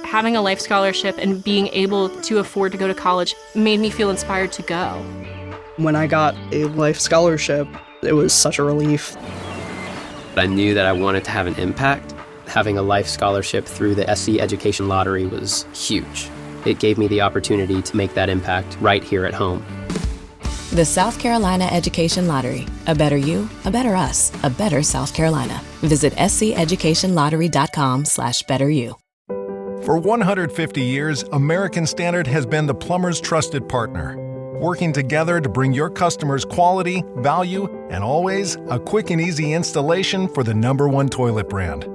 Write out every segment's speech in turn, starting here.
having a life scholarship and being able to afford to go to college made me feel inspired to go. When I got a life scholarship, it was such a relief. I knew that I wanted to have an impact. Having a life scholarship through the SC Education Lottery was huge. It gave me the opportunity to make that impact right here at home. The South Carolina Education Lottery. A better you, a better us, a better South Carolina. Visit sceducationlottery.com/betteryou. For 150 years, American Standard has been the plumber's trusted partner, working together to bring your customers quality, value, and always a quick and easy installation for the #1 toilet brand.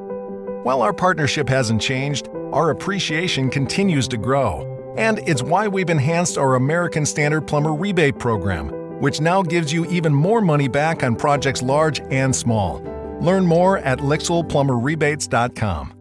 While our partnership hasn't changed, our appreciation continues to grow. And it's why we've enhanced our American Standard Plumber Rebate Program, which now gives you even more money back on projects large and small. Learn more at LixwellPlumberRebates.com.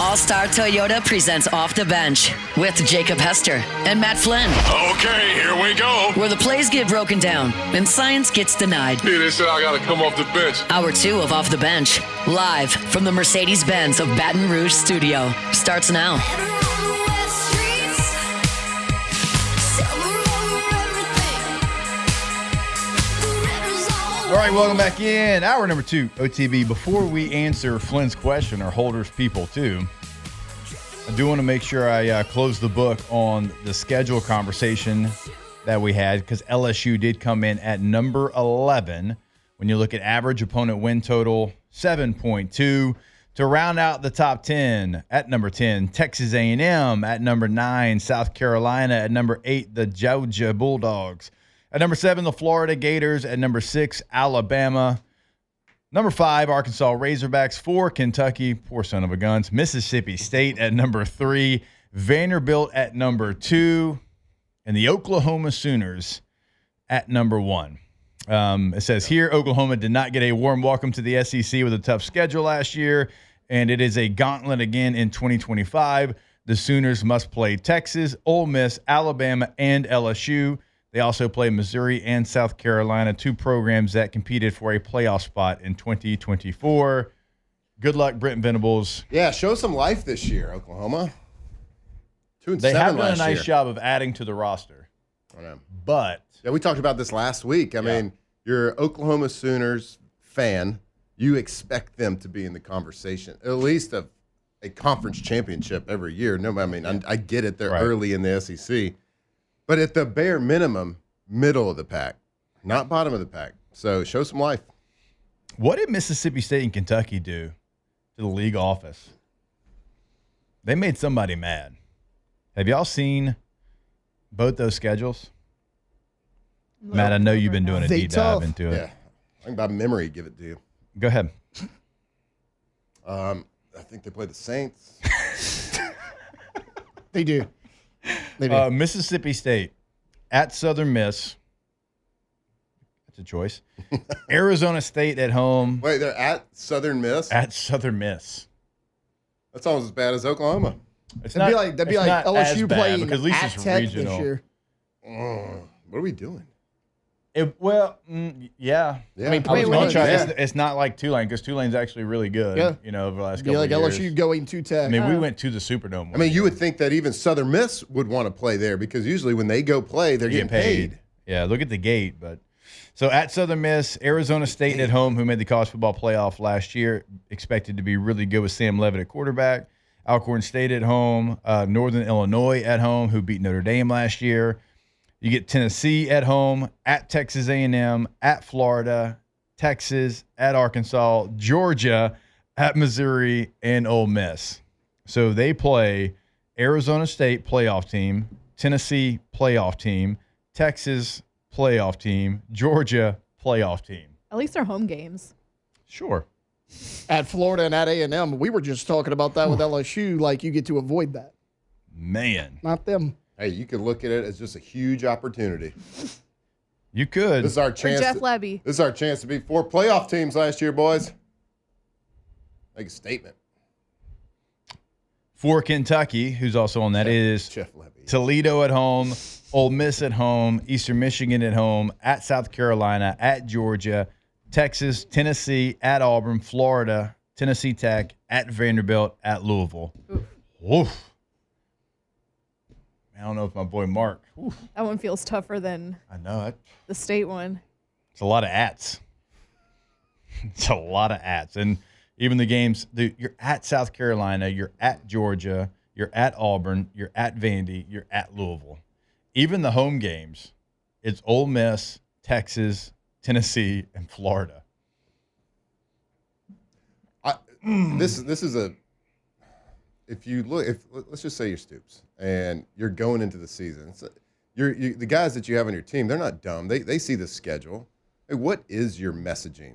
All-Star Toyota presents Off the Bench with Jacob Hester and Matt Flynn. Okay, here we go. Where the plays get broken down and science gets denied. Hey, they said I gotta come off the bench. Hour 2 of Off the Bench, live from the Mercedes-Benz of Baton Rouge studio, starts now. All right, welcome back in. Hour number 2, OTB. Before we answer Flynn's question, or Holders people too, I do want to make sure I close the book on the schedule conversation that we had, because LSU did come in at number 11. When you look at average opponent win total, 7.2. To round out the top 10, at number 10, Texas A&M. At number 9, South Carolina. At number 8, the Georgia Bulldogs. At number 7, the Florida Gators. At number 6, Alabama. Number 5, Arkansas Razorbacks. 4, Kentucky. Poor son of a guns. Mississippi State at number 3. Vanderbilt at number 2. And the Oklahoma Sooners at number 1. It says here, Oklahoma did not get a warm welcome to the SEC with a tough schedule last year, and it is a gauntlet again in 2025. The Sooners must play Texas, Ole Miss, Alabama, and LSU. They also play Missouri and South Carolina, 2 programs that competed for a playoff spot in 2024. Good luck, Brent Venables. Yeah, show some life this year, Oklahoma. 2-7 They have done last a nice year. job of adding to the roster. I know. But yeah, we talked about this last week. I mean, you're an Oklahoma Sooners fan. You expect them to be in the conversation, at least of a conference championship every year. No, I mean, I get it. They're early in the SEC. But at the bare minimum, middle of the pack, not bottom of the pack. So show some life. What did Mississippi State and Kentucky do to the league office? They made somebody mad. Have y'all seen both those schedules? No, Matt, I know you've been doing a deep dive into it. Yeah, I think by memory, give it to you. Go ahead. I think they play the Saints. They do. Mississippi State at Southern Miss. That's a choice. Arizona State at home. Wait, they're at Southern Miss? At Southern Miss. That's almost as bad as Oklahoma. That'd be like LSU playing because at least at it's Tech regional. this year. What are we doing? Yeah. Yeah. I mean, it's not like Tulane, because Tulane's actually really good. Yeah. You know, over the last It'd be couple like of years. LSU going to Tech. I mean, we went to the Superdome. I mean, you would think that even Southern Miss would want to play there, because usually when they go play, they're getting paid. Yeah, look at the gate. But so at Southern Miss, Arizona State at home, who made the college football playoff last year, expected to be really good with Sam Levitt at quarterback. Alcorn State at home, Northern Illinois at home, who beat Notre Dame last year. You get Tennessee at home, at Texas A&M, at Florida, Texas, at Arkansas, Georgia, at Missouri, and Ole Miss. So they play Arizona State playoff team, Tennessee playoff team, Texas playoff team, Georgia playoff team. At least they're home games. Sure. At Florida and at A&M, we were just talking about that with LSU. Like, you get to avoid that. Man. Not them. Hey, you could look at it as just a huge opportunity. You could. This is our chance. Jeff Levy. This is our chance to beat 4 playoff teams last year, boys. Make a statement. For Kentucky, who's also on that, is Jeff Levy. Toledo at home, Ole Miss at home, Eastern Michigan at home, at South Carolina, at Georgia, Texas, Tennessee, at Auburn, Florida, Tennessee Tech, at Vanderbilt, at Louisville. Oof. Oof. I don't know if my boy Mark. Oof. That one feels tougher than I know it. the state one. It's a lot of ats. It's a lot of ats. And even the games, you're at South Carolina, you're at Georgia, you're at Auburn, you're at Vandy, you're at Louisville. Even the home games, it's Ole Miss, Texas, Tennessee, and Florida. This is a. If you look, let's just say you're Stoops and you're going into the season, the guys that you have on your team, they're not dumb. They see the schedule. Hey, what is your messaging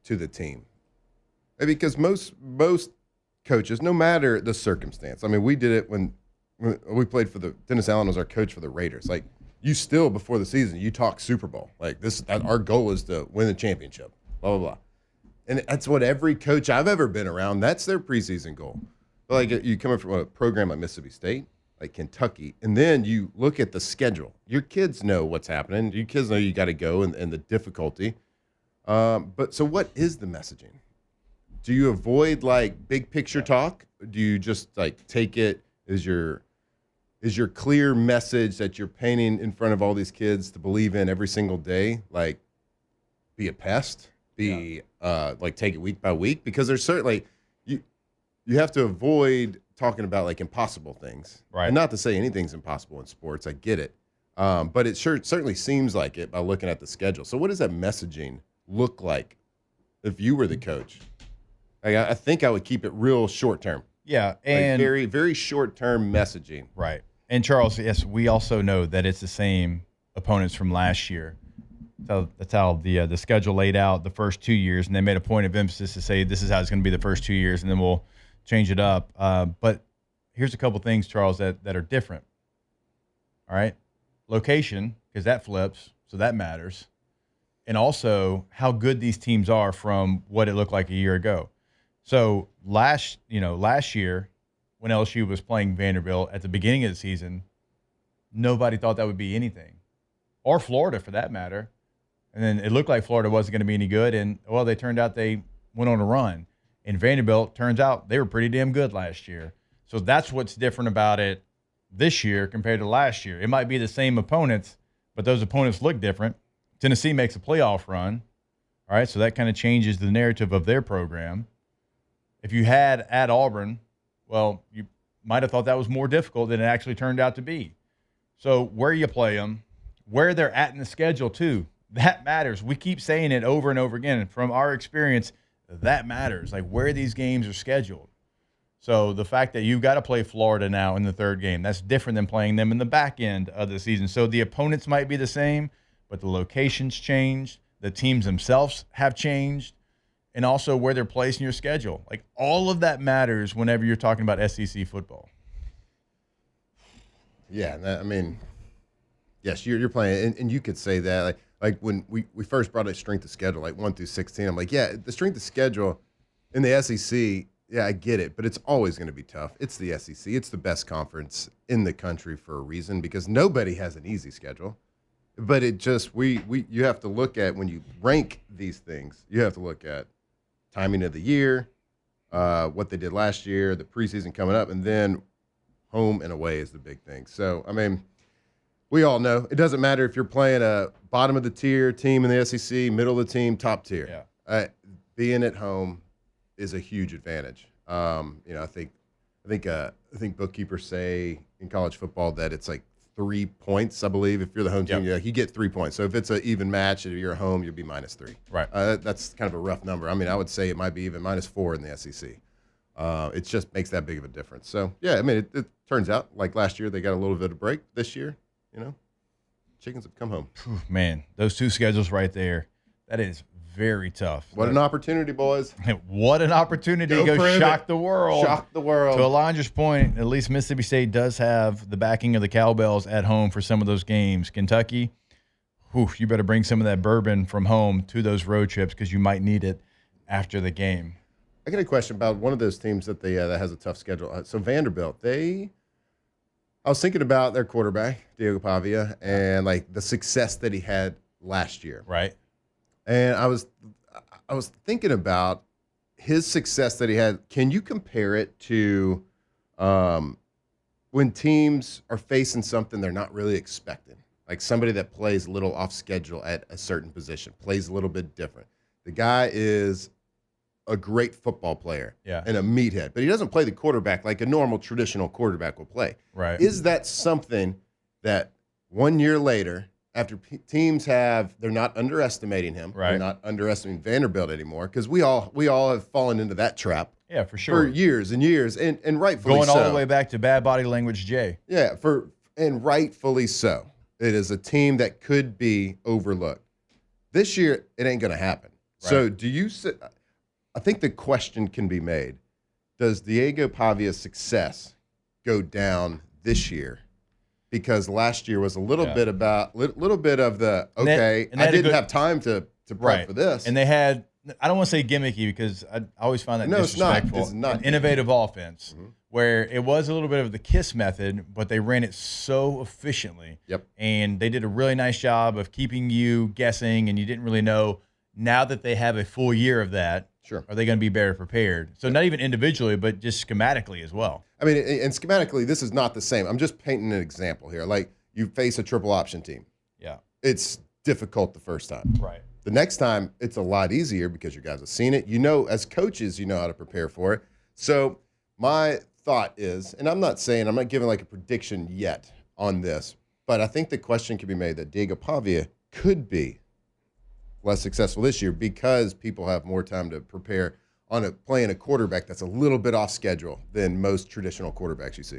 to the team? Because most coaches, no matter the circumstance, I mean, we did it when we played for Dennis Allen was our coach for the Raiders. Like, you still, before the season, you talk Super Bowl. Like, our goal is to win the championship, blah, blah, blah. And that's what every coach I've ever been around, that's their preseason goal. But like, you come up from a program like Mississippi State, like Kentucky, and then you look at the schedule. Your kids know what's happening. Your kids know you got to go and the difficulty. But so what is the messaging? Do you avoid like big picture talk? Do you just like take it as your clear message that you're painting in front of all these kids to believe in every single day? Like, be a pest, like take it week by week, because there's certainly you have to avoid talking about like impossible things. Right. And not to say anything's impossible in sports. I get it. But it certainly seems like it by looking at the schedule. So what does that messaging look like if you were the coach? Like, I think I would keep it real short term. Yeah. And like very, very short term messaging. Right. And Charles, yes, we also know that it's the same opponents from last year. So that's how the schedule laid out the first 2 years, and they made a point of emphasis to say this is how it's going to be the first 2 years, and then we'll change it up. But here's a couple things, Charles, that are different. All right. Location, because that flips, so that matters. And also how good these teams are from what it looked like a year ago. So last year when LSU was playing Vanderbilt at the beginning of the season, nobody thought that would be anything. Or Florida, for that matter. And then it looked like Florida wasn't going to be any good, and, well, they turned out they went on a run. And Vanderbilt, turns out they were pretty damn good last year. So that's what's different about it this year compared to last year. It might be the same opponents, but those opponents look different. Tennessee makes a playoff run. All right, so that kind of changes the narrative of their program. If you had at Auburn, well, you might have thought that was more difficult than it actually turned out to be. So where you play them, where they're at in the schedule too, that matters. We keep saying it over and over again. And from our experience, that matters, like where these games are scheduled. So the fact that you've got to play Florida now in the third game, that's different than playing them in the back end of the season. So the opponents might be the same, but the locations changed. The teams themselves have changed. And also where they're placed in your schedule. Like, all of that matters whenever you're talking about SEC football. Yeah, I mean, yes, you're playing, and you could say that. Like when we first brought a strength of schedule, like 1 through 16, I'm like, yeah, the strength of schedule in the SEC, yeah, I get it, but it's always going to be tough. It's the SEC. It's the best conference in the country for a reason, because nobody has an easy schedule. But it just, you have to look at, when you rank these things, you have to look at timing of the year, what they did last year, the preseason coming up, and then home and away is the big thing. So, I mean, we all know it doesn't matter if you're playing a bottom of the tier team in the SEC, middle of the team, top tier. Yeah. Being at home is a huge advantage. I think bookkeepers say in college football that it's like 3 points, I believe. If you're the home team, you get 3 points. So if it's an even match, if you're at home, you'll be -3. Right. That's kind of a rough number. I mean, I would say it might be even -4 in the SEC. It just makes that big of a difference. So, yeah, I mean, it turns out, like last year, they got a little bit of break. This year, chickens have come home. Man, those two schedules right there, that is very tough. What an opportunity, boys. What an opportunity to go shock the world. Shock the world. To Alondra's point, at least Mississippi State does have the backing of the Cowbells at home for some of those games. Kentucky, you better bring some of that bourbon from home to those road trips, because you might need it after the game. I got a question about one of those teams that that has a tough schedule. So Vanderbilt, I was thinking about their quarterback, Diego Pavia, and like the success that he had last year. Right. And I was thinking about his success that he had. Can you compare it to When teams are facing something they're not really expecting, like somebody that plays a little off schedule at a certain position, plays a little bit different. The guy is a great football player and a meathead, but he doesn't play the quarterback like a normal traditional quarterback will play. Right. Is that something that 1 year later, after teams they're not underestimating him, they're not underestimating Vanderbilt anymore, because we all have fallen into that trap. Yeah, for sure. For years and years, and rightfully Going so. all the way back to bad body language, Jay. Yeah, and rightfully so. It is a team that could be overlooked. This year, it ain't going to happen. Right. So I think the question can be made, does Diego Pavia's success go down this year? Because last year was a little bit about little bit of the I didn't have time to prep for this. And they had, I don't want to say gimmicky because I always find that disrespectful. It's not. An innovative offense where it was a little bit of the KISS method, but they ran it so efficiently. Yep. And they did a really nice job of keeping you guessing, and you didn't really know. Now that they have a full year of that, are they going to be better prepared? So not even individually, but just schematically as well. I mean, and schematically, this is not the same. I'm just painting an example here. Like, you face a triple option team. Yeah. It's difficult the first time. Right. The next time, it's a lot easier because your guys have seen it. You know, as coaches, you know how to prepare for it. So my thought is, and I'm not giving like a prediction yet on this, but I think the question can be made that Diego Pavia could be less successful this year because people have more time to prepare on playing a quarterback that's a little bit off schedule than most traditional quarterbacks you see.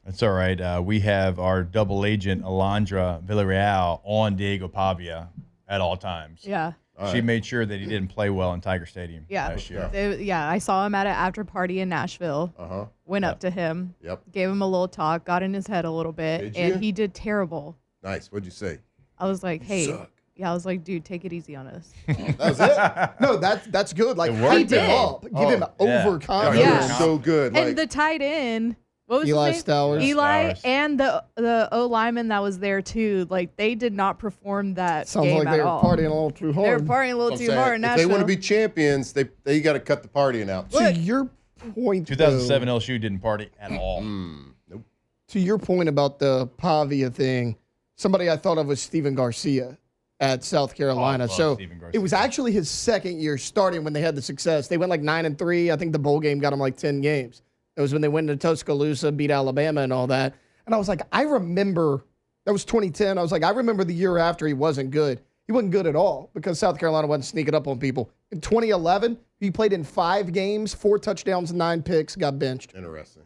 That's all right. We have our double agent, Alondra Villarreal, on Diego Pavia at all times. Yeah. She made sure that he didn't play well in Tiger Stadium last year. I saw him at an after party in Nashville. Went up to him. Gave him a little talk, got in his head a little bit, and he did terrible. Nice. What'd you say? I was like, hey. Yeah, I was like, dude, take it easy on us. That was it? No, that's good. Like, hype him up. Give him overconfidence. Yeah. So good. And the tight end, what was Eli his name? Stowers. Eli and the O lineman that was there too. Like, they did not perform that Sounds game like at they were all. partying a little too hard. They were partying a little too hard in If Nashville. they want to be champions, they got to cut the partying out. To your point, 2007 LSU didn't party at all. Nope. To your point about the Pavia thing, somebody I thought of was Steven Garcia at South Carolina. So it was actually his second year starting when they had the success. They went like 9-3. I think the bowl game got them like 10 games. It was when they went to Tuscaloosa, beat Alabama and all that. And I was like, I remember, that was 2010. I was like, I remember the year after he wasn't good. He wasn't good at all because South Carolina wasn't sneaking up on people. In 2011, he played in 5 games, 4 touchdowns, and 9 picks, got benched. Interesting.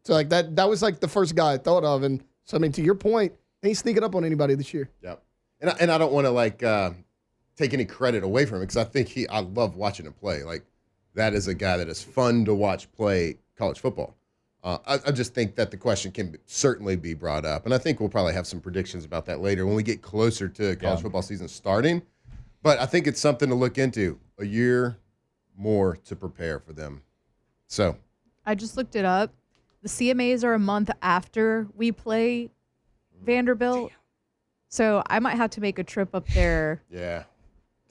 So like that was like the first guy I thought of. And so, I mean, to your point, they ain't sneaking up on anybody this year. Yep. And I don't want to take any credit away from him because I think I love watching him play. Like, that is a guy that is fun to watch play college football. I just think that the question can certainly be brought up, and I think we'll probably have some predictions about that later when we get closer to college football season starting. But I think it's something to look into. A year more to prepare for them. So I just looked it up. The CMAs are a month after we play Vanderbilt. So I might have to make a trip up there. Yeah.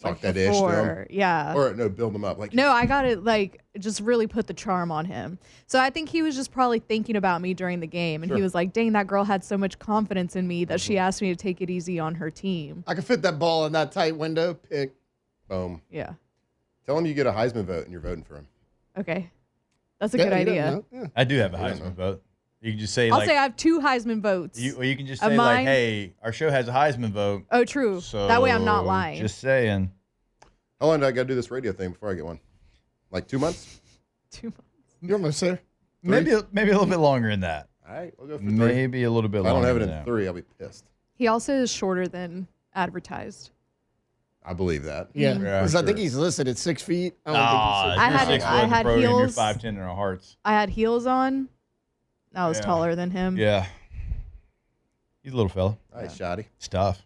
Talk that ish to him. Yeah. Or no, build them up. No, I got to just really put the charm on him. So I think he was just probably thinking about me during the game. And he was like, dang, that girl had so much confidence in me that she asked me to take it easy on her team. I can fit that ball in that tight window. Pick. Boom. Yeah. Tell him you get a Heisman vote and you're voting for him. Okay. That's a good idea. Yeah. I do have a Heisman vote. You can just say I'll say I have 2 Heisman votes. You can just say like, hey, our show has a Heisman vote. Oh, true. So that way I'm not lying. Just saying. How long do I got to do this radio thing before I get one? Like 2 months? 2 months. You're almost there. Maybe a little bit longer than that. All right, we'll go for 3. Maybe a little bit longer. longer. If I don't have it than in 3, I'll be pissed. He also is shorter than advertised. I believe that. Yeah, because I think he's listed at 6 feet. I don't think he's I had heels. You're 5'10" in our hearts. I had heels on. I was taller than him. Yeah. He's a little fella. All right, shoddy. It's tough.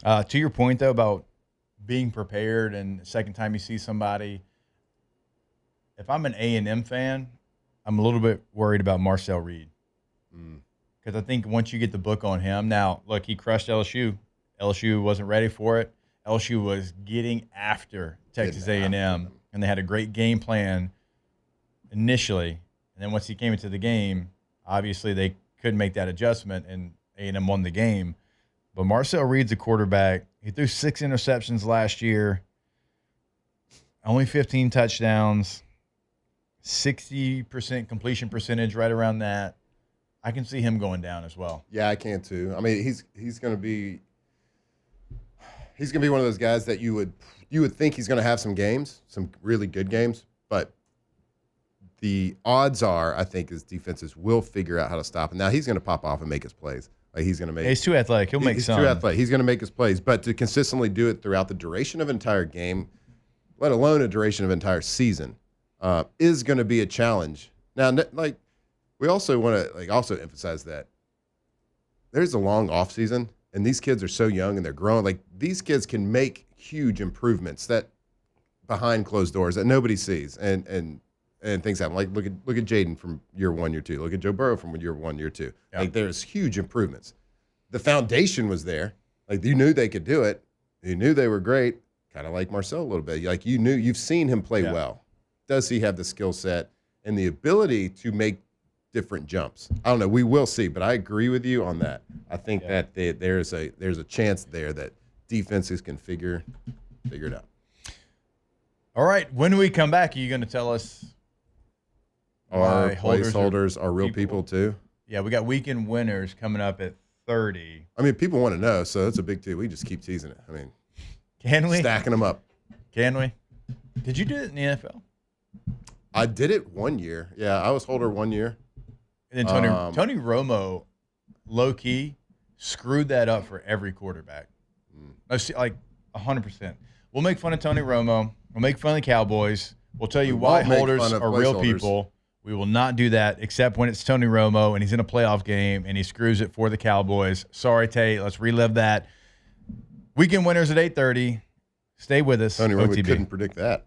To your point, though, about being prepared and the second time you see somebody, if I'm an A&M fan, I'm a little bit worried about Marcel Reed. Because I think once you get the book on him, now, look, he crushed LSU. LSU wasn't ready for it. LSU was getting after Texas A&M, and they had a great game plan initially. And then once he came into the game, obviously they couldn't make that adjustment, and A&M won the game. But Marcel Reed's a quarterback. He threw 6 interceptions last year, only 15 touchdowns, 60% completion percentage, right around that. I can see him going down as well. Yeah, I can too. I mean, he's going to be one of those guys that you would think he's going to have some games, some really good games, but the odds are, I think, his defenses will figure out how to stop him. Now he's going to pop off and make his plays. Like he's going to make. He's too athletic. He'll make some. He's too athletic. He's going to make his plays, but to consistently do it throughout the duration of an entire game, let alone a duration of an entire season, is going to be a challenge. Now, like we also want to also emphasize that there's a long off season, and these kids are so young and they're growing. Like these kids can make huge improvements that behind closed doors that nobody sees, and things happen. Like look at Jaden from year 1, year 2. Look at Joe Burrow from year 1, year 2. Yep. Like there's huge improvements. The foundation was there. Like you knew they could do it. You knew they were great. Kind of like Marcel a little bit. Like you've seen him play well. Does he have the skill set and the ability to make different jumps? I don't know. We will see. But I agree with you on that. I think that there's a chance there that defenses can figure it out. All right. When we come back, are you going to tell us? Our placeholders are real people too. Yeah, we got weekend winners coming up at 30. I mean, people want to know, so it's a big deal. We just keep teasing it. I mean, can we? Stacking them up. Can we? Did you do it in the NFL? I did it 1 year. Yeah, I was holder 1 year. And then Tony Romo, low key, screwed that up for every quarterback. Like 100%. We'll make fun of Tony Romo. We'll make fun of the Cowboys. We'll tell you why holders are real people. We will not do that except when it's Tony Romo and he's in a playoff game and he screws it for the Cowboys. Sorry, Tate. Let's relive that. Weekend winners at 8:30. Stay with us. Tony Romo couldn't predict that.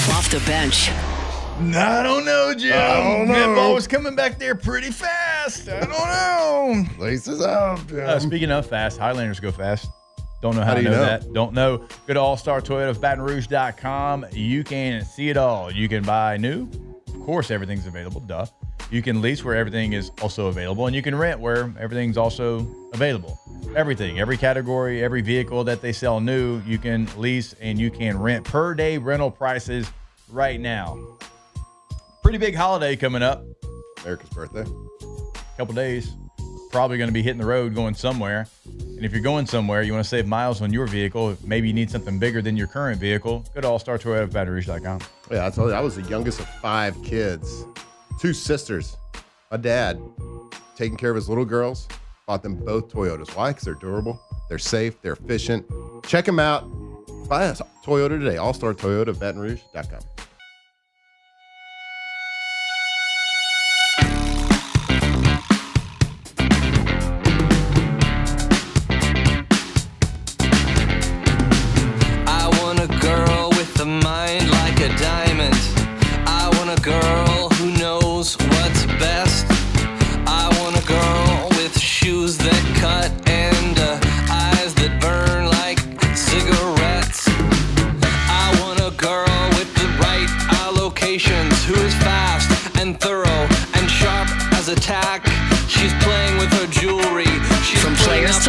Off the bench. I don't know, Jim. That ball was coming back there pretty fast. I don't know. Laces out, Jim. Speaking of fast, Highlanders go fast. Don't know how do to you know know that. Don't know. Go to All-Star Toyota of BatonRouge.com. You can see it all. You can buy new. Of course, everything's available. Duh. You can lease where everything is also available, and you can rent where everything's also available. Everything, every category, every vehicle that they sell new, you can lease and you can rent. Per day rental prices right now. Pretty big holiday coming up. America's birthday. Couple days. Probably going to be hitting the road going somewhere. And if you're going somewhere, you want to save miles on your vehicle, maybe you need something bigger than your current vehicle, go to All-Star Toyota of BatonRouge.com. Yeah, I told you, I was the youngest of 5 kids. 2 sisters. My dad, taking care of his little girls, bought them both Toyotas. Why? Because they're durable, they're safe, they're efficient. Check them out. Buy a Toyota today. All-Star Toyota of BatonRouge.com.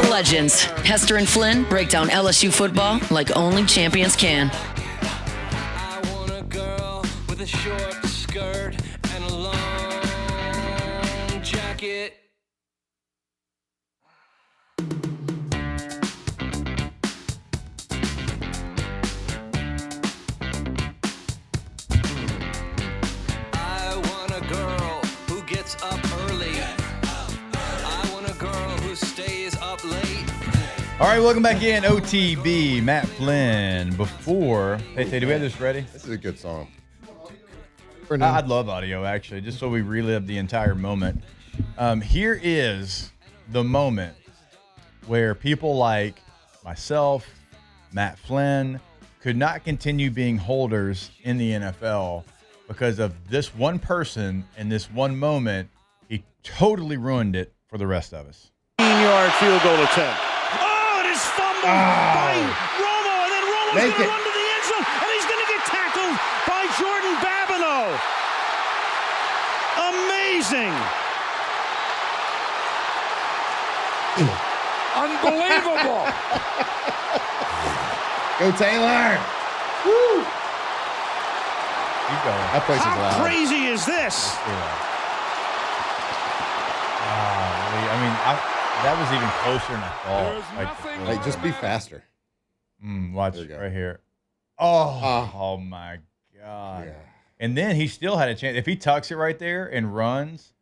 Legends. Hester and Flynn break down LSU football like only champions can. I want a girl with a short skirt and a long jacket. I want a girl who gets up early. I want a girl who stays up late. All right, welcome back in. OTB, Matt Flynn. Before, hey, do we have this ready? This is a good song. I'd love audio, actually, just so we relive the entire moment. Here is the moment where people like myself, Matt Flynn, could not continue being holders in the NFL because of this one person and this one moment. He totally ruined it for the rest of us. 15-yard field goal attempt. Fumbled by Romo, and then Romo's going to run to the end zone, and he's going to get tackled by Jordan Babineau. amazing. Unbelievable. Go Taylor. Woo. Keep going. That place is How loud. crazy is this? I mean, that was even closer than I thought. Like, just be faster. Watch right here. Oh my God. Yeah. And then he still had a chance. If he tucks it right there and runs,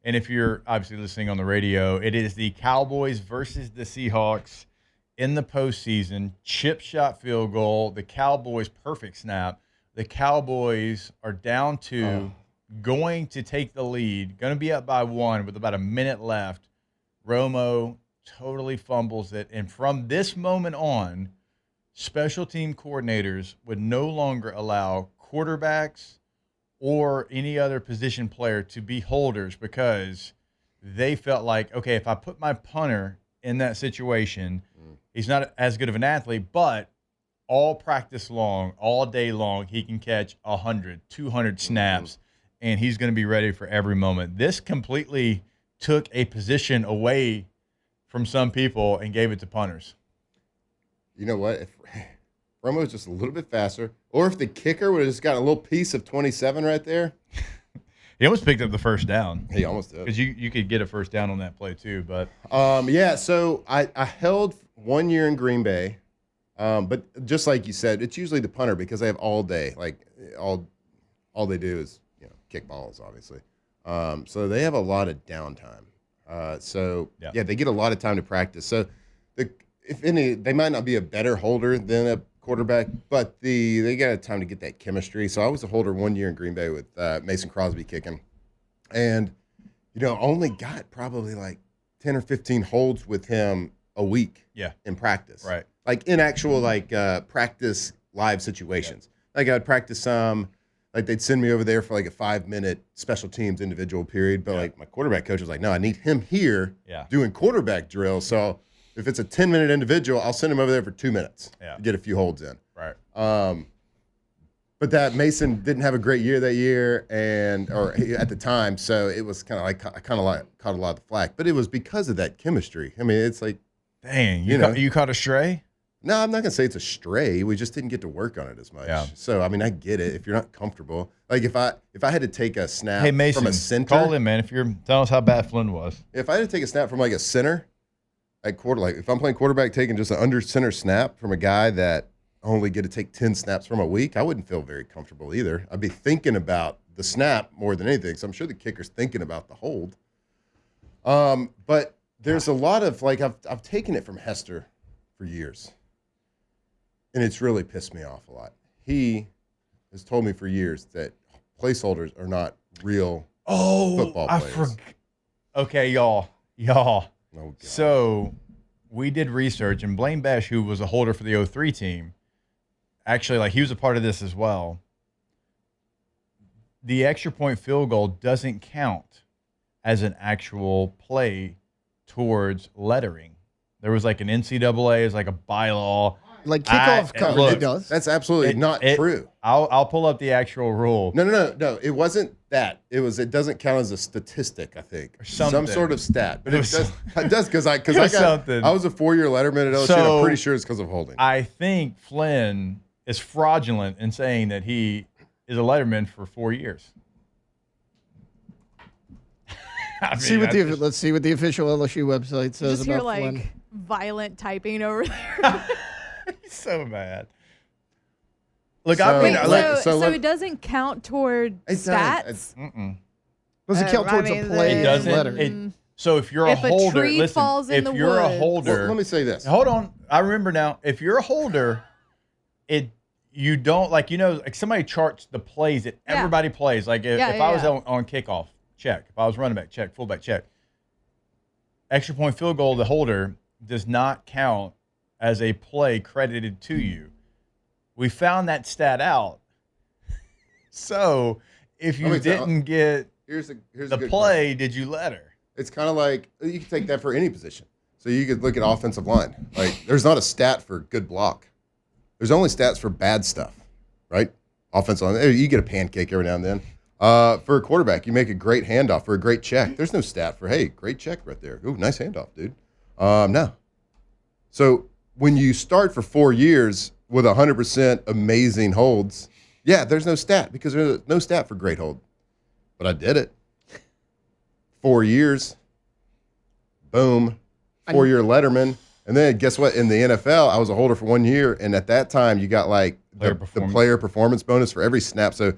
and if you're obviously listening on the radio, it is the Cowboys versus the Seahawks in the postseason. Chip shot field goal. The Cowboys perfect snap. The Cowboys are down 2, going to take the lead, going to be up by 1 with about a minute left. Romo totally fumbles it. And from this moment on, special team coordinators would no longer allow quarterbacks or any other position player to be holders because they felt like, okay, if I put my punter in that situation, he's not as good of an athlete, but all practice long, all day long, he can catch 100, 200 snaps, and he's going to be ready for every moment. This completely took a position away from some people and gave it to punters. You know what? If Romo was just a little bit faster, or if the kicker would have just got a little piece of 27 right there. He almost picked up the first down. He almost did. Because you could get a first down on that play too. But yeah, so I held 1 year in Green Bay. But just like you said, it's usually the punter because they have all day. Like all they do is kick balls, obviously. So they have a lot of downtime. Yeah, they get a lot of time to practice. So if any, they might not be a better holder than a quarterback, but they got time to get that chemistry. So I was a holder 1 year in Green Bay with Mason Crosby kicking, and only got probably like 10 or 15 holds with him a week. Yeah. In practice. Right. Like in actual practice live situations. Yeah. Like I'd practice some. Like they'd send me over there for like a 5-minute special teams individual period, but like my quarterback coach was like, no, I need him here doing quarterback drills. So if it's a 10-minute individual, I'll send him over there for 2 minutes to get a few holds in. Right. But that Mason didn't have a great year that year, at the time, so it was kind of like I kind of like caught a lot of the flack. But it was because of that chemistry. I mean, it's like, dang, you caught a stray? No, I'm not gonna say it's a stray. We just didn't get to work on it as much. Yeah. So I mean, I get it. If you're not comfortable, like if I had to take a snap Hey Mason, from a center, call in, man. If you're tell us how bad Flynn was. If I had to take a snap from like a center at quarter, like if I'm playing quarterback, taking just an under center snap from a guy that only get to take 10 snaps from a week, I wouldn't feel very comfortable either. I'd be thinking about the snap more than anything. So I'm sure the kicker's thinking about the hold. But there's a lot of like I've taken it from Hester for years. And it's really pissed me off a lot. He has told me for years that placeholders are not real football players. Okay, y'all. Oh, God. So we did research, and Blaine Besh, who was a holder for the 03 team, actually, like he was a part of this as well. The extra point field goal doesn't count as an actual play towards lettering. There was like an NCAA, is like a bylaw. Like kickoff coverage, it does. That's absolutely not true. I'll pull up the actual rule. No. It wasn't that. It doesn't count as a statistic, I think. Some sort of stat. But it does because I was a 4-year letterman at LSU, and I'm pretty sure it's because of holding. I think Flynn is fraudulent in saying that he is a letterman for 4 years. Let's see what the official LSU website says just about hear like Flynn. violent typing over there. He's so bad. Look, so it doesn't count toward stats. Does it count towards a play? It doesn't. So if you're a holder, if you're a holder, let me say this. Hold on, I remember now. If you're a holder, you don't like somebody charts the plays that everybody plays. Like if I was on kickoff, check. If I was running back, check. Fullback, check. Extra point field goal, the holder does not count as a play credited to you. We found that stat out. So if you didn't get the play, did you letter? It's kind of like you can take that for any position. So you could look at offensive line. Like there's not a stat for good block. There's only stats for bad stuff, right? Offensive line. You get a pancake every now and then. For a quarterback, you make a great handoff for a great check. There's no stat for, hey, great check right there. Ooh, nice handoff, dude. No. So when you start for 4 years with 100% amazing holds, yeah, there's no stat because there's no stat for great hold. But I did it. 4 years. Boom. 4-year Letterman. And then guess what? In the NFL, I was a holder for 1 year. And at that time, you got like the player performance bonus for every snap. So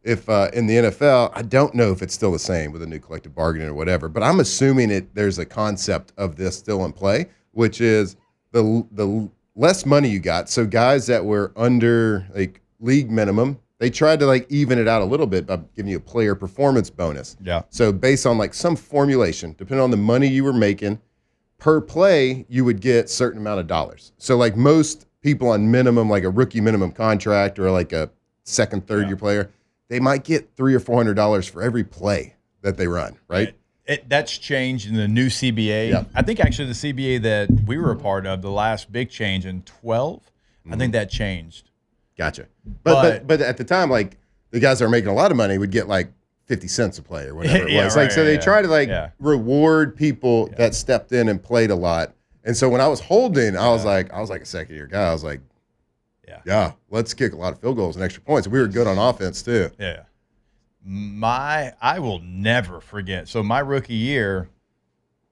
if in the NFL, I don't know if it's still the same with a new collective bargaining or whatever, but I'm assuming there's a concept of this still in play, which is the less money you got. So guys that were under like league minimum, they tried to like even it out a little bit by giving you a player performance bonus. Yeah. So based on like some formulation, depending on the money you were making per play, you would get a certain amount of dollars. So like most people on minimum, like a rookie minimum contract or like a second, third year player, they might get $300 or $400 for every play that they run, right? That's changed in the new CBA. Yep. I think actually the CBA that we were a part of, the last big change in 12, I think that changed. Gotcha. But at the time, like the guys that are making a lot of money would get like 50 cents a play or whatever it was. So they try to reward people that stepped in and played a lot. And so when I was holding, I was like a second year guy. I was like, yeah, let's kick a lot of field goals and extra points. We were good on offense too. Yeah. I will never forget. So my rookie year,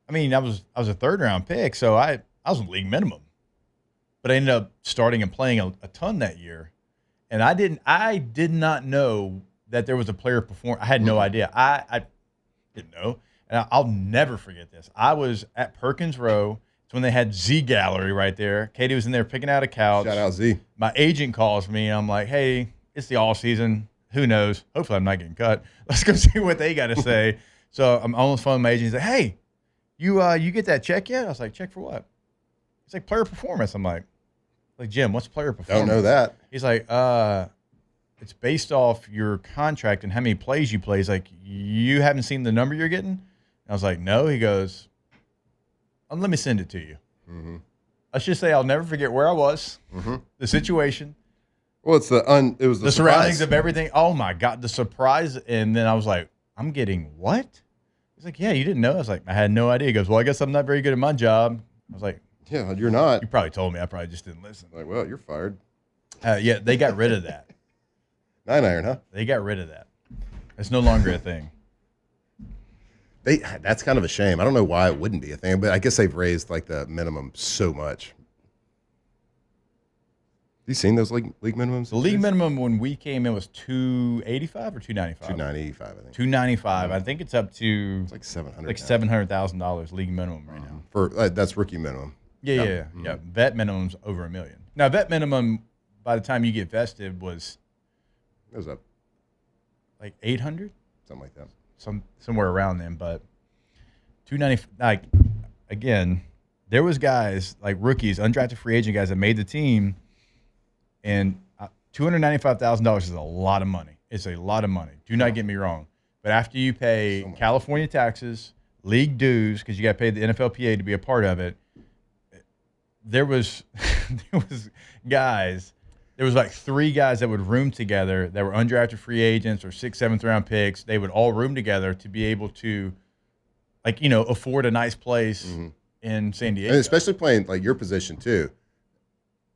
I mean, I was a third round pick, so I was in league minimum. But I ended up starting and playing a ton that year. And I did not know that there was a player perform. I had no idea. I didn't know. And I'll never forget this. I was at Perkins Row. It's when they had Z Gallery right there. Katie was in there picking out a couch. Shout out Z. My agent calls me. I'm like, hey, it's the off season. Who knows? Hopefully I'm not getting cut. Let's go see what they got to say. So I'm on the phone with my agent. He's like, hey, you get that check yet? I was like, check for what? He's like, player performance. I'm like, Jim, what's player performance? Don't know that. He's like, it's based off your contract and how many plays you play. He's like, you haven't seen the number you're getting? And I was like, no. He goes, let me send it to you. Mm-hmm. Let's just say I'll never forget where I was, the situation. Well, it was the surroundings of everything. Oh my God, the surprise! And then I was like, "I'm getting what?" He's like, "Yeah, you didn't know." I was like, "I had no idea." He goes, "Well, I guess I'm not very good at my job." I was like, "Yeah, you're not." You probably told me. I probably just didn't listen. Like, well, you're fired. Yeah, they got rid of that. 9-iron, huh? They got rid of that. It's no longer a thing. That's kind of a shame. I don't know why it wouldn't be a thing, but I guess they've raised like the minimum so much. You seen those league minimums? The league minimum when we came in was $285 or $295? $295, I think. $295. I think it's up to like $700. Like $700,000 league minimum right now. For that's rookie minimum. Yeah. Vet minimum's over $1 million. Now vet minimum by the time you get vested it was up like 800, something like that. Somewhere around then, but 290. Like again, there was guys like rookies, undrafted free agent guys that made the team. And $295,000 is a lot of money. It's a lot of money. Do not get me wrong. But after you pay California taxes, league dues, because you got to pay the NFLPA to be a part of it, there was like 3 guys that would room together that were undrafted free agents or 6th, 7th round picks. They would all room together to be able to, afford a nice place in San Diego. And especially playing like your position too.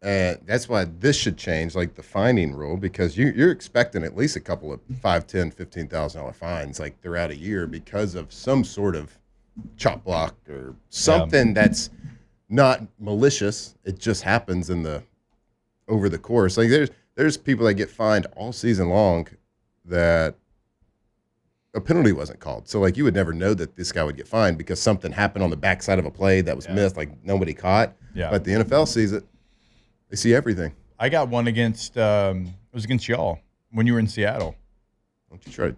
And that's why this should change, like the fining rule, because you're expecting at least a couple of $5,000, $10,000, $15,000 fines like throughout a year because of some sort of chop block or something that's not malicious. It just happens over the course. Like there's people that get fined all season long that a penalty wasn't called. So like you would never know that this guy would get fined because something happened on the backside of a play that was missed, like nobody caught. Yeah. But the NFL sees it. They see everything. I got one against it was against y'all when you were in Seattle. Don't you try to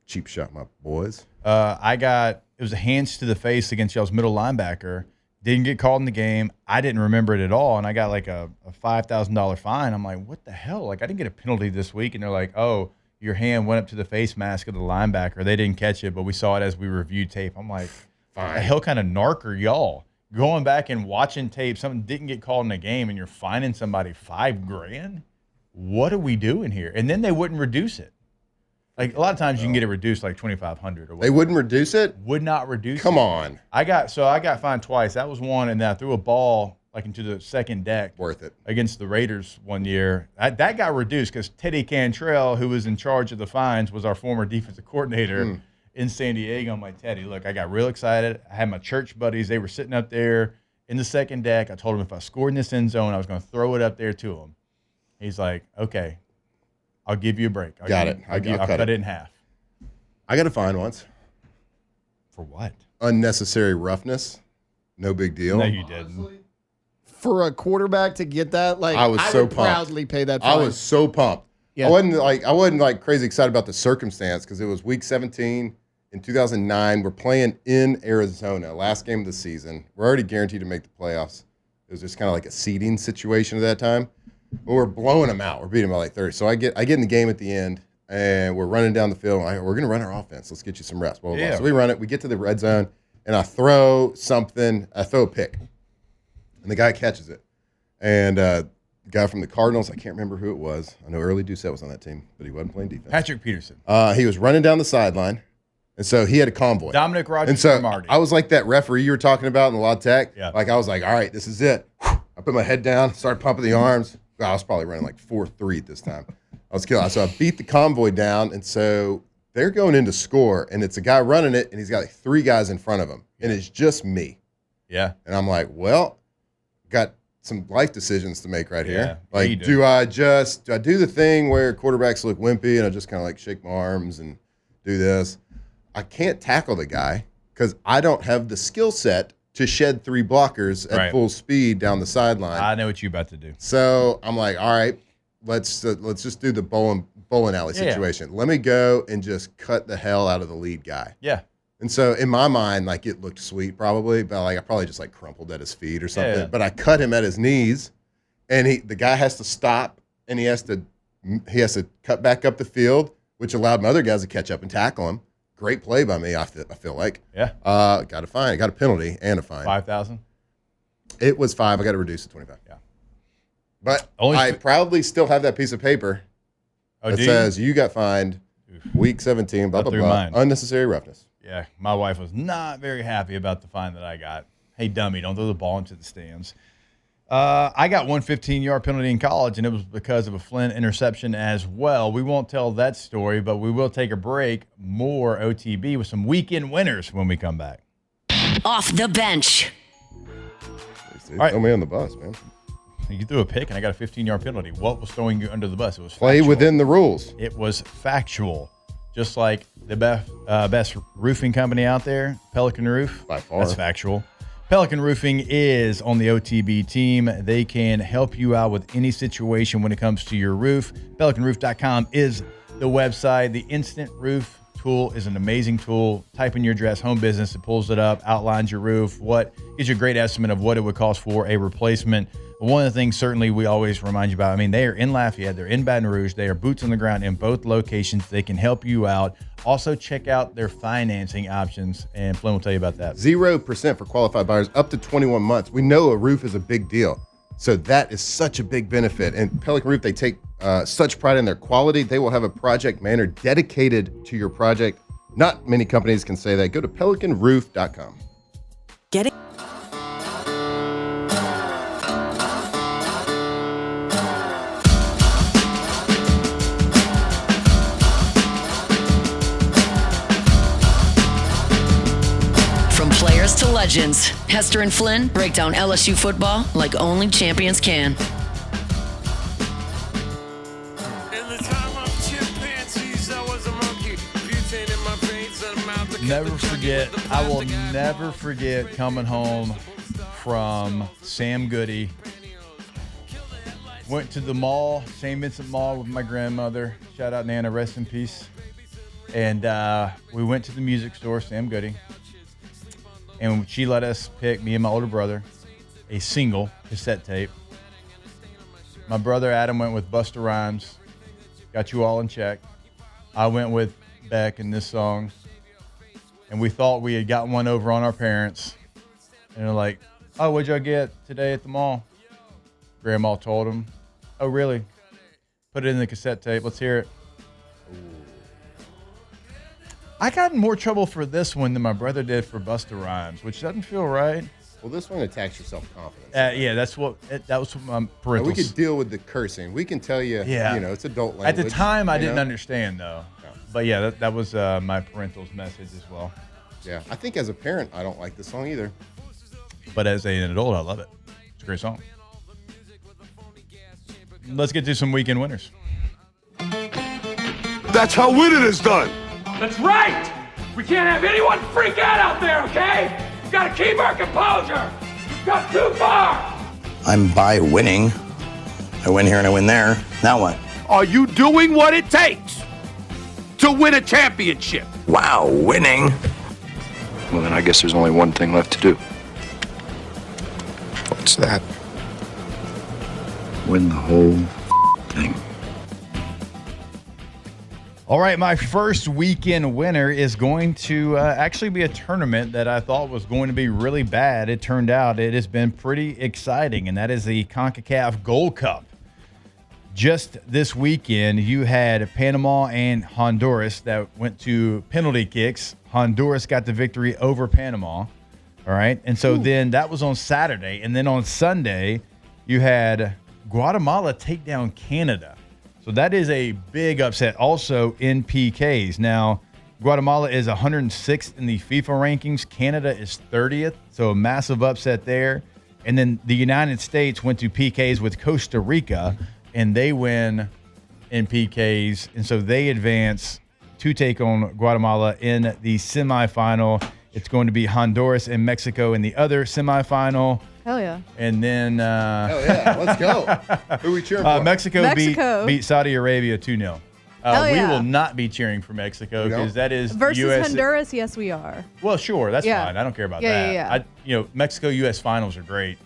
cheap shot my boys. It was a hands to the face against y'all's middle linebacker. Didn't get called in the game. I didn't remember it at all, and I got like a $5,000 fine. I'm like, what the hell? Like I didn't get a penalty this week, and they're like, oh, your hand went up to the face mask of the linebacker. They didn't catch it, but we saw it as we reviewed tape. I'm like, the hell kind of narc are y'all? Going back and watching tape, something didn't get called in a game, and you're fining somebody $5,000. What are we doing here? And then they wouldn't reduce it. Like a lot of times you can get it reduced like $2,500 or whatever. They wouldn't reduce it? Would not reduce Come it. on. I got fined twice. That was one, and then I threw a ball like into the second deck. Worth it. Against the Raiders one year. That got reduced because Teddy Cantrell, who was in charge of the fines, was our former defensive coordinator in San Diego. I'm like, Teddy, look, I got real excited. I had my church buddies. They were sitting up there in the second deck. I told them if I scored in this end zone, I was going to throw it up there to them. He's like, okay, I'll give you a break. I'll cut it in half. I got a fine once. For what? Unnecessary roughness. No big deal. No, you didn't. For a quarterback to get that, like I was so would pumped. proudly pay that fine. I was so pumped. Yeah. I wasn't like crazy excited about the circumstance because it was week 17 in 2009. We're playing in Arizona, last game of the season. We're already guaranteed to make the playoffs. It was just kind of like a seeding situation at that time. But we're blowing them out. We're beating them by like 30. So I get in the game at the end, and we're running down the field. And we're going to run our offense. Let's get you some reps. Blah, blah, blah. So we run it. We get to the red zone, and I throw a pick. And the guy catches it. And the guy from the Cardinals, I can't remember who it was. I know Early Doucette was on that team, but he wasn't playing defense. Patrick Peterson. He was running down the sideline, and so he had a convoy. Dominic Rogers. And so Marty. I was like that referee you were talking about in the La Tech. Yeah. Like I was like, all right, this is it. I put my head down, started pumping the arms. I was probably running like 4.3 at this time. I was killing. So I beat the convoy down, and so they're going in to score, and it's a guy running it, and he's got like 3 guys in front of him, and it's just me. Yeah. And I'm like, well, got some life decisions to make right here. Yeah, Like, do I do the thing where quarterbacks look wimpy and I just kind of like shake my arms and do this? I can't tackle the guy because I don't have the skill set to shed 3 blockers at full speed down the sideline. I know what you're about to do. So I'm like, all right, let's just do the bowling alley situation. Let me go and just cut the hell out of the lead guy. Yeah. And so in my mind, like it looked sweet probably, but like I probably just like crumpled at his feet or something. Yeah. But I cut him at his knees, and the guy has to stop, and he has to cut back up the field, which allowed my other guys to catch up and tackle him. Great play by me, I feel like. Yeah. Got a fine, got a penalty and a fine. 5,000. It was 5. I got to reduce it to 25. Yeah. But I proudly still have that piece of paper that says you got fined week 17, blah, blah, blah. Unnecessary roughness. Yeah, my wife was not very happy about the fine that I got. Hey, dummy, don't throw the ball into the stands. I got one 15-yard penalty in college, and it was because of a Flynn interception as well. We won't tell that story, but we will take a break. More OTB with some weekend winners when we come back. Off the bench. All right. Throw me on the bus, man. You threw a pick, and I got a 15-yard penalty. What was throwing you under the bus? It was play factual. Within the rules. It was factual. Just like the best roofing company out there, Pelican Roof. By far. That's factual. Pelican Roofing is on the OTB team. They can help you out with any situation when it comes to your roof. PelicanRoof.com is the website. The Instant Roof tool is an amazing tool. Type in your address, home business, it pulls it up, outlines your roof, gives you a great estimate of what it would cost for a replacement. But one of the things certainly we always remind you about, they are in Lafayette, they're in Baton Rouge, they are boots on the ground in both locations. They can help you out. Also check out their financing options, and Flynn will tell you about that. 0% for qualified buyers up to 21 months. We know a roof is a big deal. So that is such a big benefit. And Pelican Roof, they take such pride in their quality. They will have a project manager dedicated to your project. Not many companies can say that. Go to pelicanroof.com. Get it. To legends, Hester and Flynn break down LSU football like only champions can. I will never forget coming home from Sam Goody. Went to the mall, St. Vincent Mall with my grandmother. Shout out Nana, rest in peace. And we went to the music store, Sam Goody. And she let us pick, me and my older brother, a single cassette tape. My brother Adam went with Busta Rhymes, Got You All in Check. I went with Beck in this song. And we thought we had gotten one over on our parents. And they're like, oh, what'd y'all get today at the mall? Grandma told them, oh, really? Put it in the cassette tape. Let's hear it. I got in more trouble for this one than my brother did for Busta Rhymes, which doesn't feel right. Well, this one attacks your self-confidence. Yeah, that was what my parentals. We could deal with the cursing. We can tell you, it's adult language. At the time, I didn't understand, though. Yeah. But yeah, that was my parental's message as well. Yeah, I think as a parent, I don't like the song either. But as an adult, I love it. It's a great song. Let's get to some weekend winners. That's how winning is done. That's right! We can't have anyone freak out there, okay? We've got to keep our composure. We've got too far. I'm by winning. I win here and I win there. Now what? Are you doing what it takes to win a championship? Wow, winning. Well, then I guess there's only one thing left to do. What's that? Win the whole thing. All right, my first weekend winner is going to actually be a tournament that I thought was going to be really bad. It turned out it has been pretty exciting, and that is the CONCACAF Gold Cup. Just this weekend, you had Panama and Honduras that went to penalty kicks. Honduras got the victory over Panama. All right, and so then that was on Saturday, and then on Sunday, you had Guatemala take down Canada. So that is a big upset also in PKs. Now, Guatemala is 106th in the FIFA rankings. Canada is 30th, so a massive upset there. And then the United States went to PKs with Costa Rica, and they win in PKs. And so they advance to take on Guatemala in the semifinal. It's going to be Honduras and Mexico in the other semifinal. Hell yeah. And then hell yeah, let's go. Who are we cheering for? Mexico. Beat Saudi Arabia 2-0. We will not be cheering for Mexico because that is versus US. Honduras. Yes, we are. Well, sure, that's fine. I don't care about that. Yeah. Mexico-U.S. finals are great,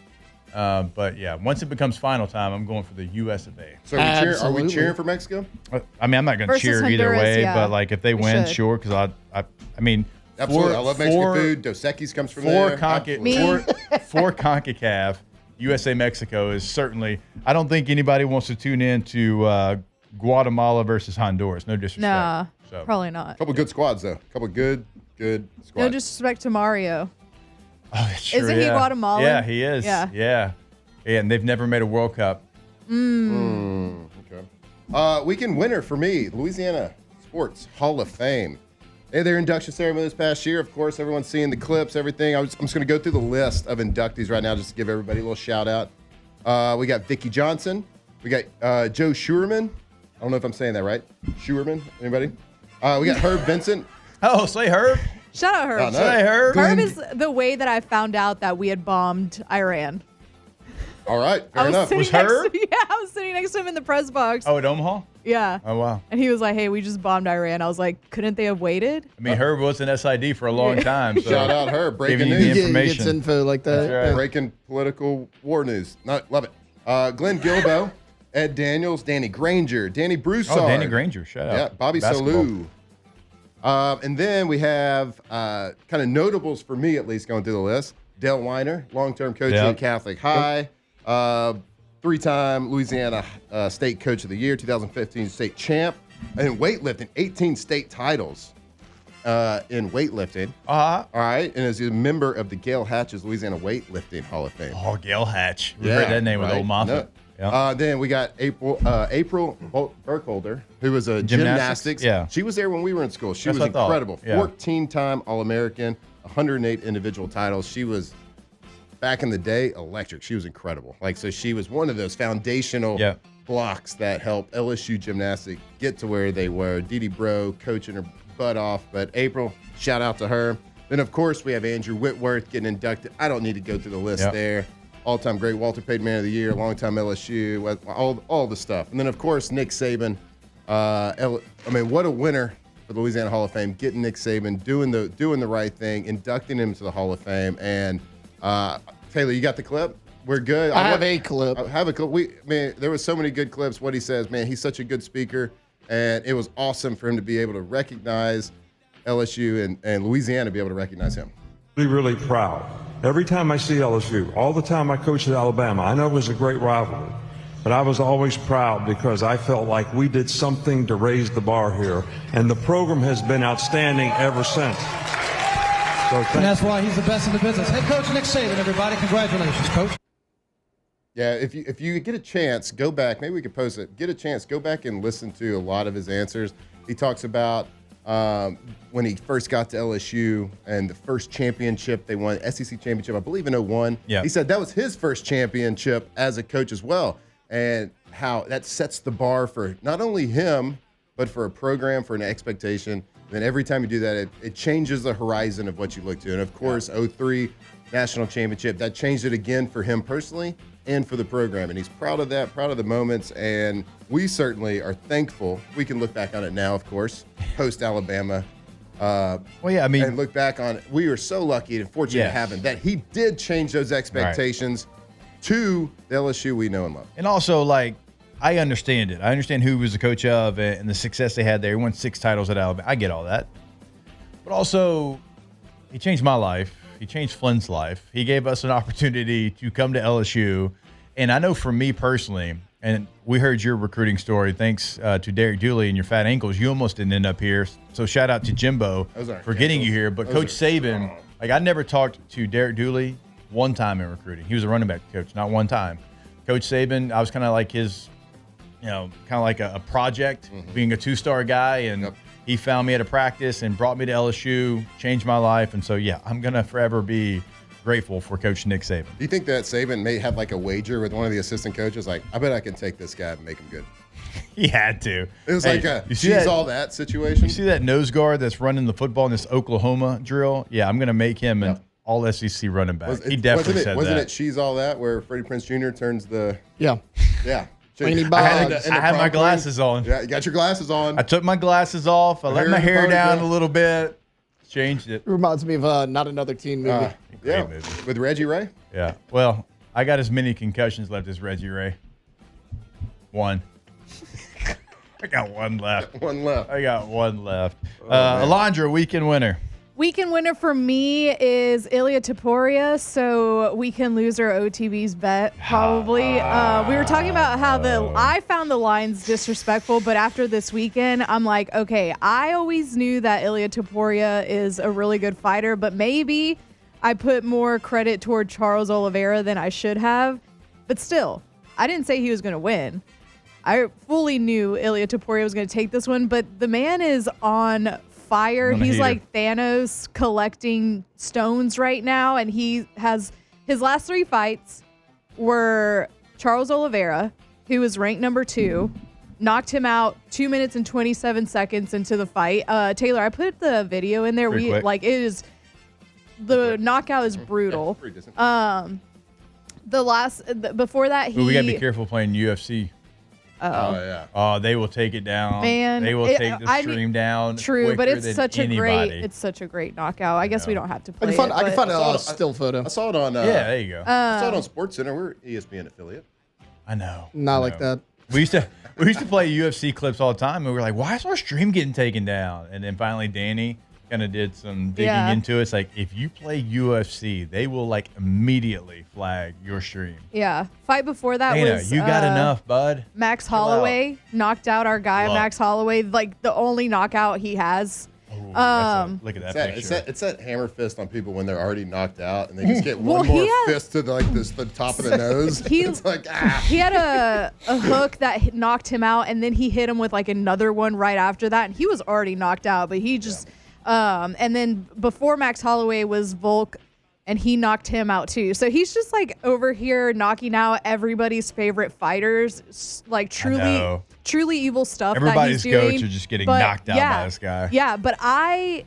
but yeah, once it becomes final time, I'm going for the U.S. of A. So are we cheering for Mexico? I mean, I'm not going to cheer either way, but like if they win, sure, because I mean. Absolutely. I love Mexican food. Dos Equis comes from there. For CONCACAF, USA Mexico is certainly. I don't think anybody wants to tune in to Guatemala versus Honduras. No disrespect. Nah, probably not. A couple good squads though. A couple good squads. No disrespect to Mario. Oh, that's true. Isn't he Guatemalan? Yeah, he is. Yeah. And they've never made a World Cup. Okay. Weekend winner for me, Louisiana Sports Hall of Fame. Hey, their induction ceremony this past year. Of course, everyone's seeing the clips, everything. I'm just going to go through the list of inductees right now just to give everybody a little shout out. We got Vicki Johnson. We got Joe Schuerman. I don't know if I'm saying that right. Schuerman, anybody? We got Herb Vincent. Oh, say Herb. Shout out Herb. Say Herb. Herb is the way that I found out that we had bombed Iran. All right, fair enough. Was Herb? I was sitting next to him in the press box. Oh, at Omaha? Yeah. Oh, wow. And he was like, hey, we just bombed Iran. I was like, couldn't they have waited? I mean, Herb was an SID for a long time. So shout out Herb. Breaking news. He gets info like that. Right. Breaking political war news. Love it. Glenn Gilbo, Ed Daniels, Danny Granger, Danny Broussard. Oh, Danny Granger. Shout out. Yeah, Bobby Salou. And then we have kind of notables for me, at least, going through the list. Dale Weiner, long-term coach at Catholic High. 3-time Louisiana State Coach of the Year, 2015 state champ. And weightlifting, 18 state titles in weightlifting. All right. And is a member of the Gail Hatch's Louisiana Weightlifting Hall of Fame. Oh, Gail Hatch. We heard that name with old Moffat. No. Yeah. Then we got April Burkholder, who was a gymnastics. Yeah. She was there when we were in school. She was incredible. 14-time All-American, 108 individual titles. She was, back in the day, electric. She was incredible. So she was one of those foundational blocks that helped LSU gymnastics get to where they were. Dee Dee Bro coaching her butt off. But April, shout out to her. Then, of course, we have Andrew Whitworth getting inducted. I don't need to go through the list there. All-time great, Walter Payton Man of the Year, long-time LSU, all the stuff. And then, of course, Nick Saban. What a winner for the Louisiana Hall of Fame, getting Nick Saban, doing the right thing, inducting him to the Hall of Fame. And Taylor, you got the clip? We're good. I have a clip. I have a clip. There was so many good clips. What he says, man, he's such a good speaker. And it was awesome for him to be able to recognize LSU and Louisiana be able to recognize him. Really proud. Every time I see LSU, all the time I coached at Alabama, I know it was a great rivalry. but I was always proud because I felt like we did something to raise the bar here, and the program has been outstanding ever since. So and that's why he's the best in the business. Head coach Nick Saban, everybody. Congratulations, coach. Yeah, if you get a chance, go back. Maybe we could post it. Get a chance, go back and listen to a lot of his answers. He talks about when he first got to LSU and the first championship they won, SEC championship, I believe in 2001. Yeah. He said that was his first championship as a coach as well, and how that sets the bar for not only him, but for a program, for an expectation. Then every time you do that, it changes the horizon of what you look to. And of course, 2003 national championship, that changed it again for him personally and for the program. And he's proud of that, proud of the moments. And we certainly are thankful. We can look back on it now, of course, post-Alabama. And look back on it. We were so lucky and fortunate to have him that he did change those expectations to the LSU we know and love. And also, like, I understand it. I understand who he was the coach of and the success they had there. He won 6 titles at Alabama. I get all that. But also, he changed my life. He changed Flynn's life. He gave us an opportunity to come to LSU. And I know for me personally, and we heard your recruiting story, thanks to Derek Dooley and your fat ankles, you almost didn't end up here. So shout out to Jimbo for getting you here. But Coach Saban, like, I never talked to Derek Dooley one time in recruiting. He was a running back coach, not one time. Coach Saban, I was kind of like his, kind of like a project, being a 2-star guy. And he found me at a practice and brought me to LSU, changed my life. And so, yeah, I'm going to forever be grateful for Coach Nick Saban. Do you think that Saban may have like a wager with one of the assistant coaches? Like, I bet I can take this guy and make him good. He had to. It was like a all that situation. You see that nose guard that's running the football in this Oklahoma drill? Yeah, I'm going to make him an all SEC running back. He definitely said that. Wasn't it she's all that where Freddie Prinze Jr. turns the – Yeah. I had my glasses on. Yeah, you got your glasses on. I took my glasses off. I let my hair down a little bit. Changed it. It reminds me of Not Another Teen movie. Movie. With Reggie Ray? Yeah. Well, I got as many concussions left as Reggie Ray. One. I got one left. I got one left. Alondra, weekend winner. Weekend winner for me is Ilya Taporia, so weekend loser OTB's bet, probably. We were talking about how I found the lines disrespectful, but after this weekend, I'm like, okay, I always knew that Ilya Taporia is a really good fighter, but maybe I put more credit toward Charles Oliveira than I should have. But still, I didn't say he was going to win. I fully knew Ilya Taporia was going to take this one, but the man is on fire. He's like Thanos collecting stones right now, and he has his last 3 fights were Charles Oliveira, who was ranked number 2, knocked him out 2 minutes and 27 seconds into the fight. Taylor, I put the video in there. The knockout is brutal. Before that, we gotta be careful playing UFC. Oh, they will take it down. Man, they will take the stream down. True, but it's such a great knockout. I guess we don't have to play it. I can find a still photo. I saw it on. There you go. I saw it on SportsCenter. We're ESPN affiliate. I know. Not like that. We used to play UFC clips all the time, and we were like, "Why is our stream getting taken down?" And then finally, Danny kind of did some digging into it. It's like, if you play UFC, they will like immediately flag your stream. Yeah. Fight before that Dana, was you got enough, bud. Max Holloway knocked out our guy, Max Holloway, like the only knockout he has. Look at that picture. It's that hammer fist on people when they're already knocked out and they just get one more fist to the top of the nose. It's like, He had a hook that knocked him out, and then he hit him with like another one right after that, and he was already knocked out, but he just and then before Max Holloway was Volk, and he knocked him out too. So he's just like over here knocking out everybody's favorite fighters, like truly evil stuff. Everybody's that he's doing. goats are just getting knocked out by this guy. Yeah, but I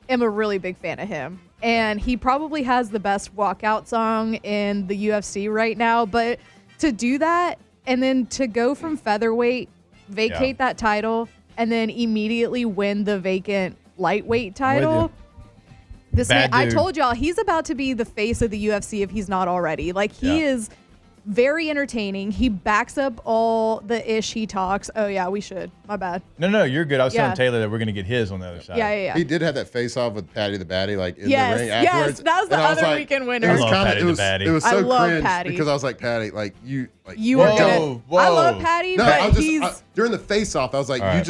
am a really big fan of him. And he probably has the best walkout song in the UFC right now. But to do that and then to go from featherweight, vacate that title, and then immediately win the vacant lightweight title. This man, I told y'all, he's about to be the face of the UFC if he's not already. Like, he is very entertaining. He backs up all the ish he talks. Oh, yeah, we should. My bad. No, you're good. I was Yeah. telling Taylor that we're going to get his on the other side. Yeah. He did have that face-off with Patty the Baddie, like, in the Yes, ring yes, afterwards. that was the And I other like, weekend winner. It was I love kinda, Patty it was, the Baddie. it was I so love cringe Patty. because I was like, Patty, like, you were don't- gonna. I love Patty, No, but I was he's. during the face-off, I was like, All right.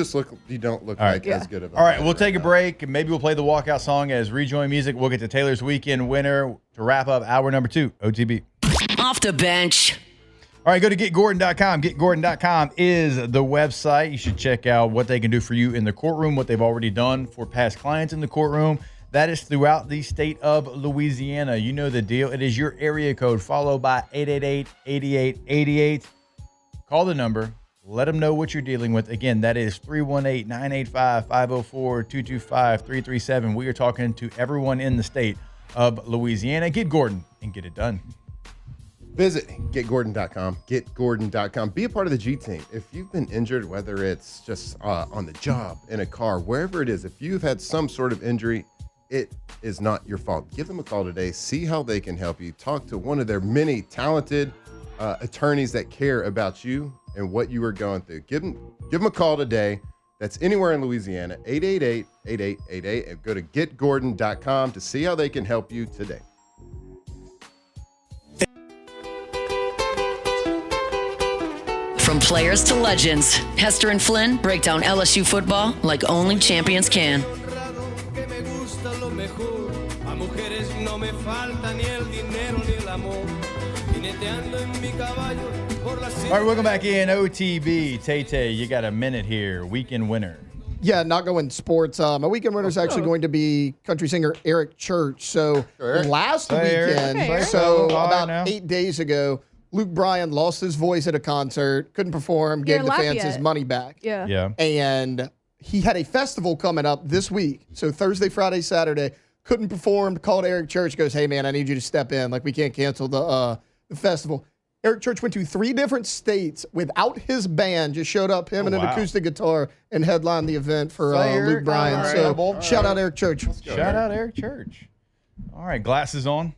you don't look All right. like as good of a All right, we'll take a break, and maybe we'll play the walkout song as rejoin music. We'll get to Taylor's weekend winner to wrap up hour number 2, OTB. Off the bench. All right, go to getgordon.com. Getgordon.com is the website. You should check out what they can do for you in the courtroom, what they've already done for past clients in the courtroom. That is throughout the state of Louisiana. You know the deal. It is your area code followed by 888-8888. Call the number. Let them know what you're dealing with. Again, that is 318-985-504-225-337. We are talking to everyone in the state of Louisiana. Get Gordon and get it done. Visit getgordon.com, getgordon.com. Be a part of the G team. If you've been injured, whether it's just on the job, in a car, wherever it is, if you've had some sort of injury, it is not your fault. Give them a call today. See how they can help you. Talk to one of their many talented attorneys that care about you and what you are going through. Give them a call today. That's anywhere in Louisiana, 888-8888. And go to getgordon.com to see how they can help you today. From players to legends, Hester and Flynn break down LSU football like only champions can. All right, welcome back in OTB. Tay, you got a minute here. Weekend winner. Yeah, not going sports. My weekend winner is actually going to be country singer Eric Church. So last weekend, about 8 days ago, Luke Bryan lost his voice at a concert, couldn't perform, gave the fans his money back. Yeah. And he had a festival coming up this week. So Thursday, Friday, Saturday, couldn't perform, called Eric Church, goes, hey, man, I need you to step in. Like, we can't cancel the festival. Eric Church went to 3 different states without his band, just showed up, him and an acoustic guitar, and headlined the event for Luke Bryan. So shout out Eric Church. Shout out Eric Church. All right, glasses on,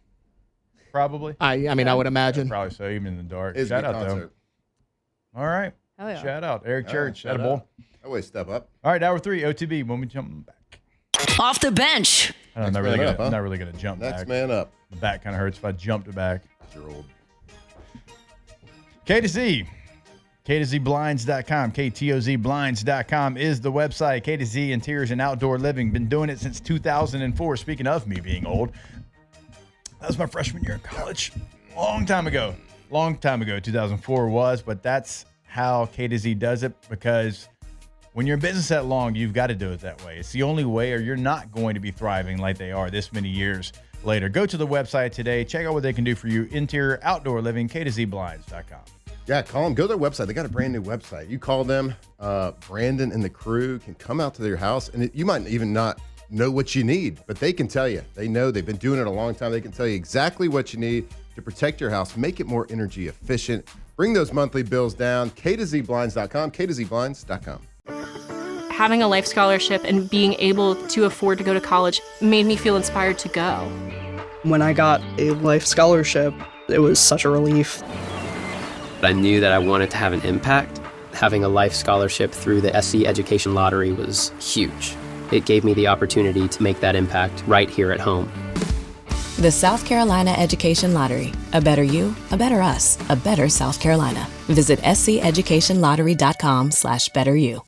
probably. I mean, I would imagine. Probably so, even in the dark. It's Shout a out, concert. though. All right. Hell yeah. Shout out Eric Church. Shout Attaboy. out. That way, step up. All right, hour 3, OTB, when we jump back. Off the bench. I'm not really going to jump Next back. man up. The back kind of hurts if I jumped it back. You're old. K2Z. KTOZblinds.com. KTOZblinds.com is the website. K2Z Interiors and Outdoor Living. Been doing it since 2004. Speaking of me being old, that was my freshman year in college. Long time ago. 2004 was, but that's how K2Z does it, because when you're in business that long, you've got to do it that way. It's the only way, or you're not going to be thriving like they are this many years later. Go to the website today. Check out what they can do for you. Interior Outdoor Living, KTOZblinds.com. Yeah, call them. Go to their website. They got a brand new website. You call them. Brandon and the crew can come out to their house, and you might even not know what you need, but they can tell you. They know. They've been doing it a long time. They can tell you exactly what you need to protect your house, make it more energy efficient, bring those monthly bills down. KTOZblinds.com, KTOZblinds.com. Having a life scholarship and being able to afford to go to college made me feel inspired to go. When I got a life scholarship, it was such a relief. I knew that I wanted to have an impact. Having a life scholarship through the SC Education Lottery was huge. It gave me the opportunity to make that impact right here at home. The South Carolina Education Lottery. A better you, a better us, a better South Carolina. Visit sceducationlottery.com/betteryou.